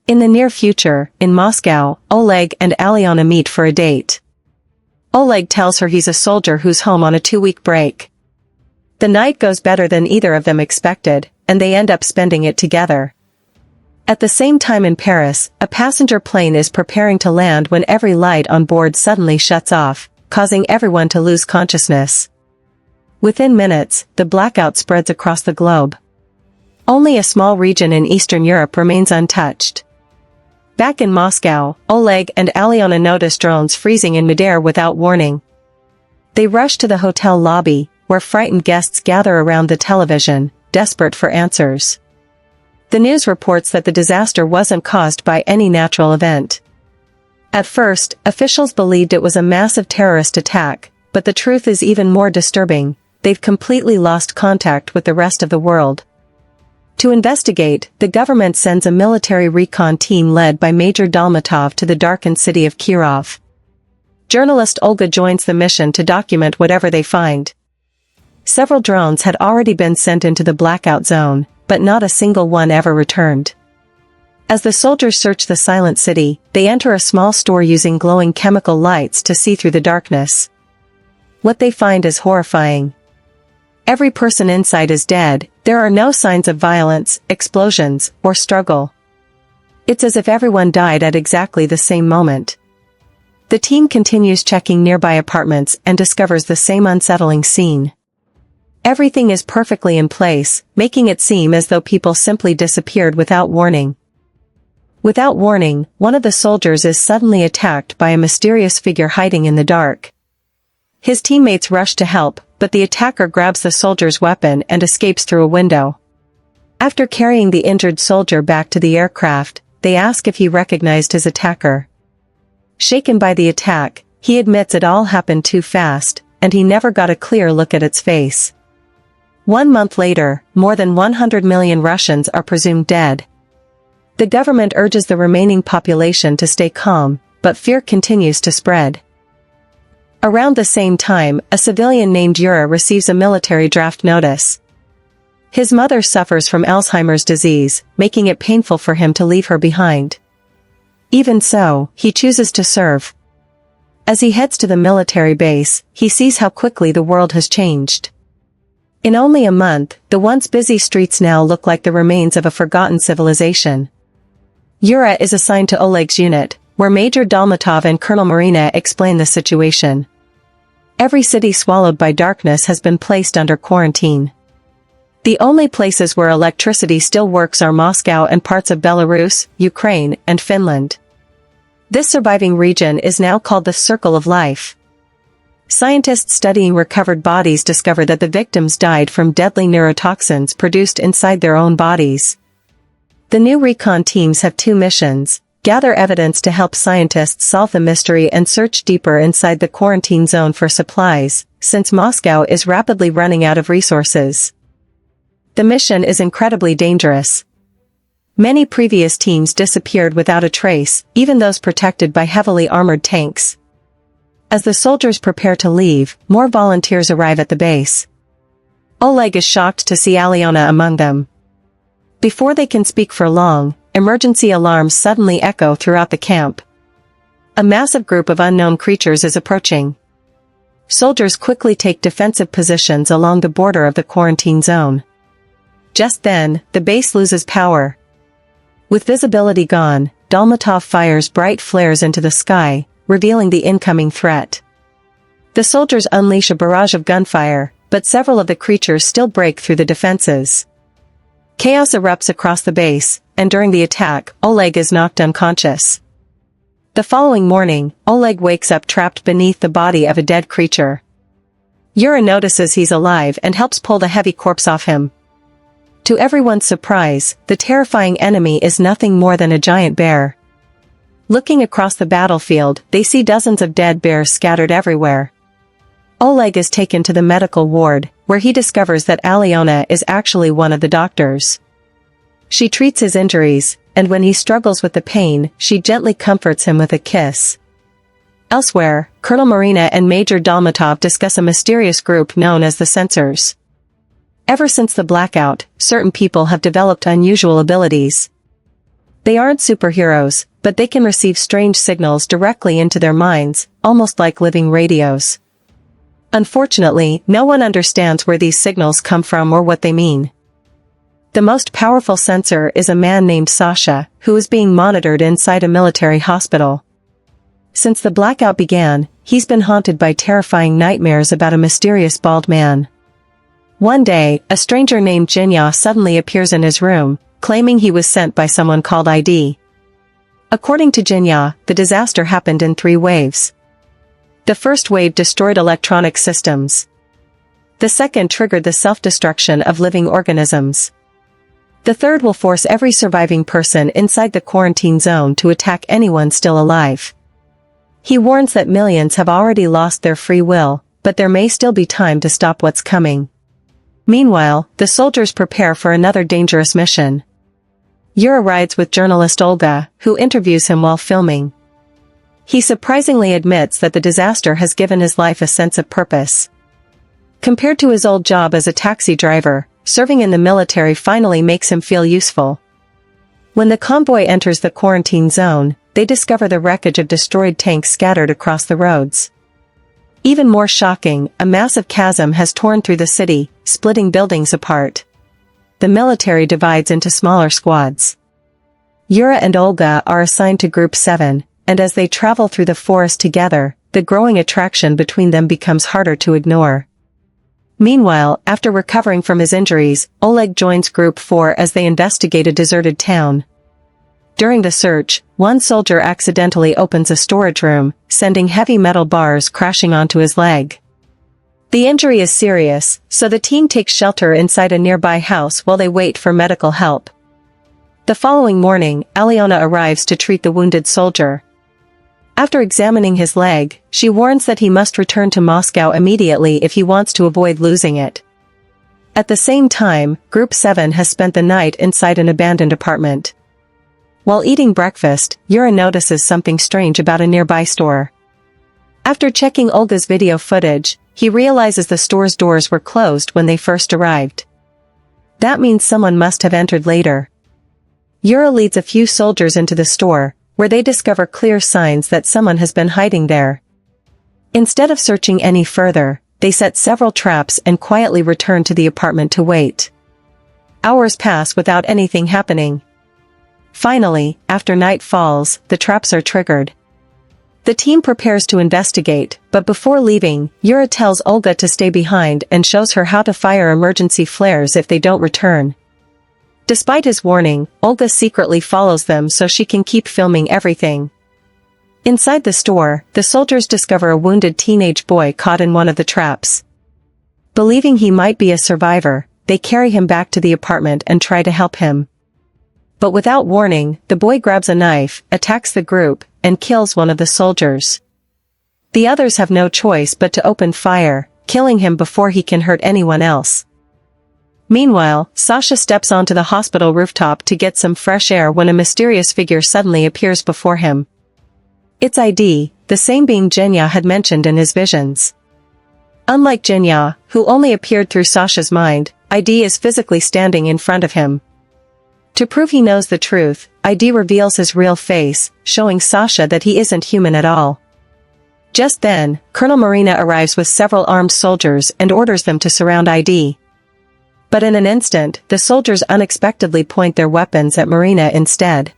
In the near future, in Moscow, Oleg and Alyona meet for a date. Oleg tells her he's a soldier who's home on a 2-week break. The night goes better than either of them expected, and they end up spending it together. At the same time in Paris, a passenger plane is preparing to land when every light on board suddenly shuts off, causing everyone to lose consciousness. Within minutes, the blackout spreads across the globe. Only a small region in Eastern Europe remains untouched. Back in Moscow, Oleg and Alyona notice drones freezing in midair without warning. They rush to the hotel lobby, where frightened guests gather around the television, desperate for answers. The news reports that the disaster wasn't caused by any natural event. At first, officials believed it was a massive terrorist attack, but the truth is even more disturbing: they've completely lost contact with the rest of the world. To investigate, the government sends a military recon team led by Major Dolmatov to the darkened city of Kirov. Journalist Olga joins the mission to document whatever they find. Several drones had already been sent into the blackout zone, but not a single one ever returned. As the soldiers search the silent city, they enter a small store using glowing chemical lights to see through the darkness. What they find is horrifying. Every person inside is dead. There are no signs of violence, explosions, or struggle. It's as if everyone died at exactly the same moment. The team continues checking nearby apartments and discovers the same unsettling scene. Everything is perfectly in place, making it seem as though people simply disappeared without warning. Without warning, one of the soldiers is suddenly attacked by a mysterious figure hiding in the dark. His teammates rush to help, but the attacker grabs the soldier's weapon and escapes through a window. After carrying the injured soldier back to the aircraft, they ask if he recognized his attacker. Shaken by the attack, he admits it all happened too fast, and he never got a clear look at its face. 1 month later, more than 100 million Russians are presumed dead. The government urges the remaining population to stay calm, but fear continues to spread. Around the same time, a civilian named Yura receives a military draft notice. His mother suffers from Alzheimer's disease, making it painful for him to leave her behind. Even so, he chooses to serve. As he heads to the military base, he sees how quickly the world has changed. In only a month, the once busy streets now look like the remains of a forgotten civilization. Yura is assigned to Oleg's unit, where Major Dolmatov and Colonel Marina explain the situation. Every city swallowed by darkness has been placed under quarantine. The only places where electricity still works are Moscow and parts of Belarus, Ukraine, and Finland. This surviving region is now called the Circle of Life. Scientists studying recovered bodies discover that the victims died from deadly neurotoxins produced inside their own bodies. The new recon teams have 2 missions: gather evidence to help scientists solve the mystery and search deeper inside the quarantine zone for supplies, since Moscow is rapidly running out of resources. The mission is incredibly dangerous. Many previous teams disappeared without a trace, even those protected by heavily armored tanks. As the soldiers prepare to leave, more volunteers arrive at the base. Oleg is shocked to see Alyona among them. Before they can speak for long, emergency alarms suddenly echo throughout the camp. A massive group of unknown creatures is approaching. Soldiers quickly take defensive positions along the border of the quarantine zone. Just then, the base loses power. With visibility gone, Dolmatov fires bright flares into the sky, revealing the incoming threat. The soldiers unleash a barrage of gunfire, but several of the creatures still break through the defenses. Chaos erupts across the base, and during the attack, Oleg is knocked unconscious. The following morning, Oleg wakes up trapped beneath the body of a dead creature. Yura notices he's alive and helps pull the heavy corpse off him. To everyone's surprise, the terrifying enemy is nothing more than a giant bear. Looking across the battlefield, they see dozens of dead bears scattered everywhere. Oleg is taken to the medical ward, where he discovers that Alyona is actually one of the doctors. She treats his injuries, and when he struggles with the pain, she gently comforts him with a kiss. Elsewhere, Colonel Marina and Major Dolmatov discuss a mysterious group known as the Censors. Ever since the blackout, certain people have developed unusual abilities. They aren't superheroes, but they can receive strange signals directly into their minds, almost like living radios. Unfortunately, no one understands where these signals come from or what they mean. The most powerful sensor is a man named Sasha, who is being monitored inside a military hospital. Since the blackout began, he's been haunted by terrifying nightmares about a mysterious bald man. One day, a stranger named Jinya suddenly appears in his room, claiming he was sent by someone called ID. According to Jinya, the disaster happened in 3 waves. The first wave destroyed electronic systems. The second triggered the self-destruction of living organisms. The third will force every surviving person inside the quarantine zone to attack anyone still alive. He warns that millions have already lost their free will, but there may still be time to stop what's coming. Meanwhile, the soldiers prepare for another dangerous mission. Yura rides with journalist Olga, who interviews him while filming. He surprisingly admits that the disaster has given his life a sense of purpose. Compared to his old job as a taxi driver, serving in the military finally makes him feel useful. When the convoy enters the quarantine zone, they discover the wreckage of destroyed tanks scattered across the roads. Even more shocking, a massive chasm has torn through the city, splitting buildings apart. The military divides into smaller squads. Yura and Olga are assigned to Group 7, and as they travel through the forest together, the growing attraction between them becomes harder to ignore. Meanwhile, after recovering from his injuries, Oleg joins Group 4 as they investigate a deserted town. During the search, one soldier accidentally opens a storage room, sending heavy metal bars crashing onto his leg. The injury is serious, so the team takes shelter inside a nearby house while they wait for medical help. The following morning, Aliona arrives to treat the wounded soldier. After examining his leg, she warns that he must return to Moscow immediately if he wants to avoid losing it. At the same time, Group 7 has spent the night inside an abandoned apartment. While eating breakfast, Yura notices something strange about a nearby store. After checking Olga's video footage, he realizes the store's doors were closed when they first arrived. That means someone must have entered later. Yura leads a few soldiers into the store, where they discover clear signs that someone has been hiding there. Instead of searching any further, they set several traps and quietly return to the apartment to wait. Hours pass without anything happening. Finally, after night falls, the traps are triggered. The team prepares to investigate, but before leaving, Yura tells Olga to stay behind and shows her how to fire emergency flares if they don't return. Despite his warning, Olga secretly follows them so she can keep filming everything. Inside the store, the soldiers discover a wounded teenage boy caught in one of the traps. Believing he might be a survivor, they carry him back to the apartment and try to help him. But without warning, the boy grabs a knife, attacks the group, and kills one of the soldiers. The others have no choice but to open fire, killing him before he can hurt anyone else. Meanwhile, Sasha steps onto the hospital rooftop to get some fresh air when a mysterious figure suddenly appears before him. It's ID, the same being Jinya had mentioned in his visions. Unlike Jinya, who only appeared through Sasha's mind, ID is physically standing in front of him. To prove he knows the truth, ID reveals his real face, showing Sasha that he isn't human at all. Just then, Colonel Marina arrives with several armed soldiers and orders them to surround ID. But in an instant, the soldiers unexpectedly point their weapons at Marina instead.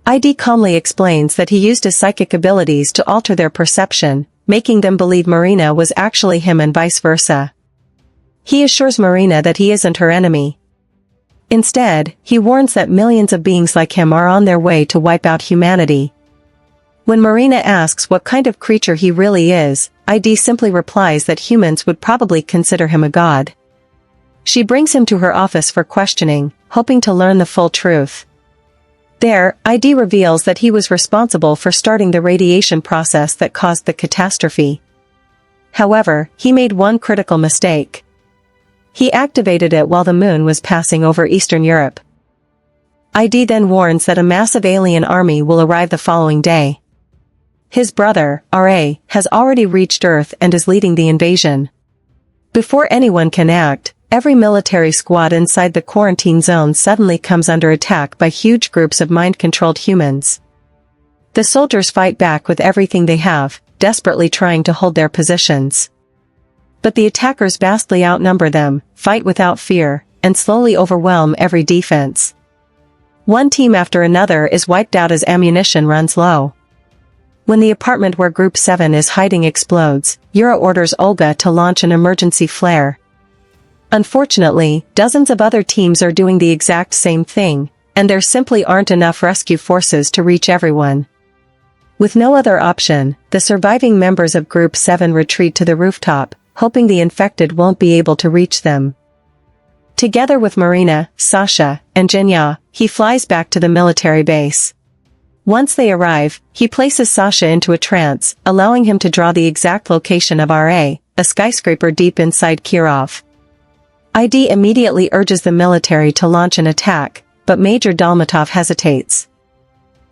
ID calmly explains that he used his psychic abilities to alter their perception, making them believe Marina was actually him and vice versa. He assures Marina that he isn't her enemy. Instead, he warns that millions of beings like him are on their way to wipe out humanity. When Marina asks what kind of creature he really is, ID simply replies that humans would probably consider him a god. She brings him to her office for questioning, hoping to learn the full truth. There, ID reveals that he was responsible for starting the radiation process that caused the catastrophe. However, he made one critical mistake. He activated it while the moon was passing over Eastern Europe. ID then warns that a massive alien army will arrive the following day. His brother, R.A., has already reached Earth and is leading the invasion. Before anyone can act, Every military squad inside the quarantine zone suddenly comes under attack by huge groups of mind-controlled humans. The soldiers fight back with everything they have, desperately trying to hold their positions. But the attackers vastly outnumber them, fight without fear, and slowly overwhelm every defense. One team after another is wiped out as ammunition runs low. When the apartment where Group 7 is hiding explodes, Yura orders Olga to launch an emergency flare. Unfortunately, dozens of other teams are doing the exact same thing, and there simply aren't enough rescue forces to reach everyone. With no other option, the surviving members of Group 7 retreat to the rooftop, hoping the infected won't be able to reach them. Together with Marina, Sasha, and Jinya, he flies back to the military base. Once they arrive, he places Sasha into a trance, allowing him to draw the exact location of RA, a skyscraper deep inside Kirov. ID immediately urges the military to launch an attack, but Major Dalmatov hesitates.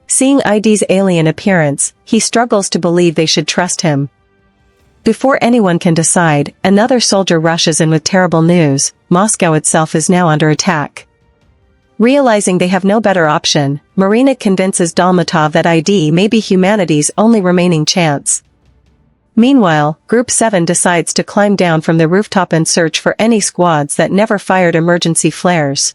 Seeing ID's alien appearance, he struggles to believe they should trust him. Before anyone can decide, another soldier rushes in with terrible news: Moscow itself is now under attack. Realizing they have no better option, Marina convinces Dalmatov that ID may be humanity's only remaining chance. Meanwhile, Group 7 decides to climb down from the rooftop and search for any squads that never fired emergency flares.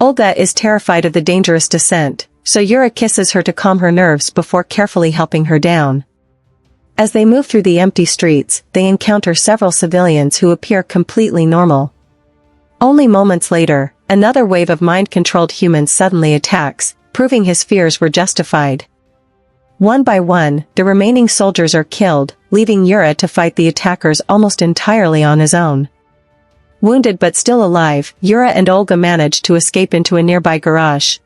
Olga is terrified of the dangerous descent, so Yura kisses her to calm her nerves before carefully helping her down. As they move through the empty streets, they encounter several civilians who appear completely normal. Only moments later, another wave of mind-controlled humans suddenly attacks, proving his fears were justified. One by one, the remaining soldiers are killed, leaving Yura to fight the attackers almost entirely on his own. Wounded but still alive, Yura and Olga manage to escape into a nearby garage.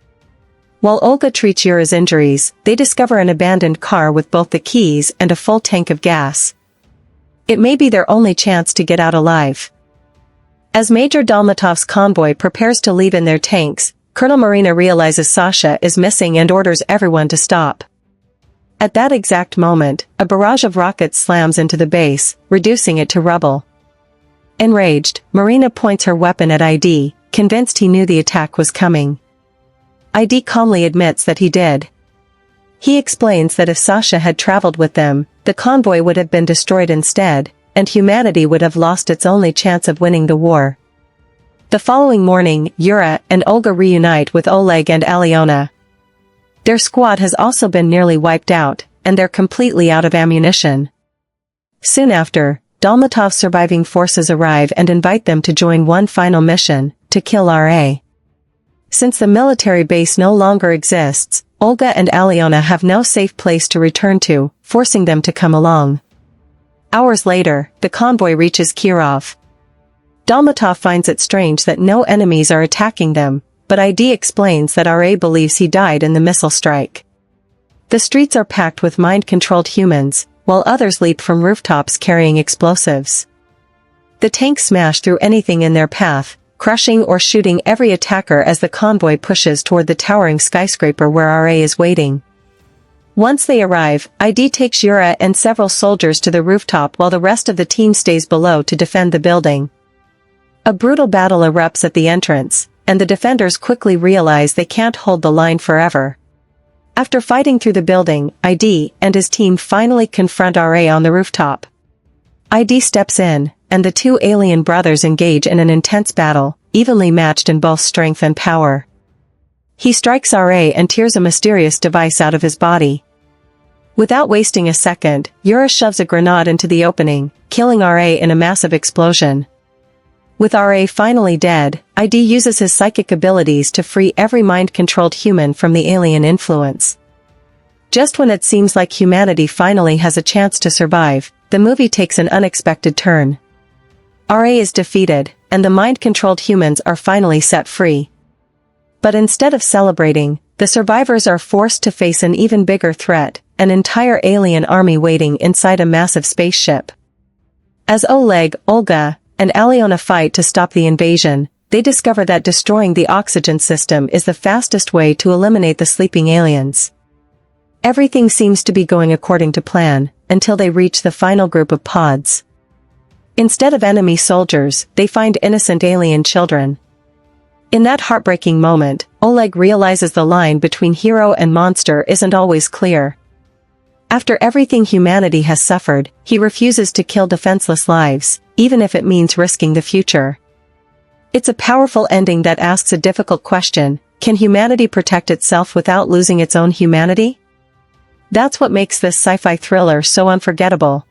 While Olga treats Yura's injuries, they discover an abandoned car with both the keys and a full tank of gas. It may be their only chance to get out alive. As Major Dalmatov's convoy prepares to leave in their tanks, Colonel Marina realizes Sasha is missing and orders everyone to stop. At that exact moment, a barrage of rockets slams into the base, reducing it to rubble. Enraged, Marina points her weapon at ID, convinced he knew the attack was coming. ID calmly admits that he did. He explains that if Sasha had traveled with them, the convoy would have been destroyed instead, and humanity would have lost its only chance of winning the war. The following morning, Yura and Olga reunite with Oleg and Alyona. Their squad has also been nearly wiped out, and they're completely out of ammunition. Soon after, Dalmatov's surviving forces arrive and invite them to join one final mission, to kill RA. Since the military base no longer exists, Olga and Alyona have no safe place to return to, forcing them to come along. Hours later, the convoy reaches Kirov. Dalmatov finds it strange that no enemies are attacking them, but ID explains that RA believes he died in the missile strike. The streets are packed with mind-controlled humans, while others leap from rooftops carrying explosives. The tanks smash through anything in their path, crushing or shooting every attacker as the convoy pushes toward the towering skyscraper where RA is waiting. Once they arrive, ID takes Yura and several soldiers to the rooftop while the rest of the team stays below to defend the building. A brutal battle erupts at the entrance, and the defenders quickly realize they can't hold the line forever. After fighting through the building, ID and his team finally confront RA on the rooftop. ID steps in, and the two alien brothers engage in an intense battle, evenly matched in both strength and power. He strikes RA and tears a mysterious device out of his body. Without wasting a second, Yura shoves a grenade into the opening, killing RA in a massive explosion. With RA finally dead, ID uses his psychic abilities to free every mind-controlled human from the alien influence. Just when it seems like humanity finally has a chance to survive, the movie takes an unexpected turn. RA is defeated, and the mind-controlled humans are finally set free. But instead of celebrating, the survivors are forced to face an even bigger threat, an entire alien army waiting inside a massive spaceship. As Oleg, Olga, and Alyona fight to stop the invasion, they discover that destroying the oxygen system is the fastest way to eliminate the sleeping aliens. Everything seems to be going according to plan, until they reach the final group of pods. Instead of enemy soldiers, they find innocent alien children. In that heartbreaking moment, Oleg realizes the line between hero and monster isn't always clear. After everything humanity has suffered, he refuses to kill defenseless lives, even if it means risking the future. It's a powerful ending that asks a difficult question: can humanity protect itself without losing its own humanity? That's what makes this sci-fi thriller so unforgettable.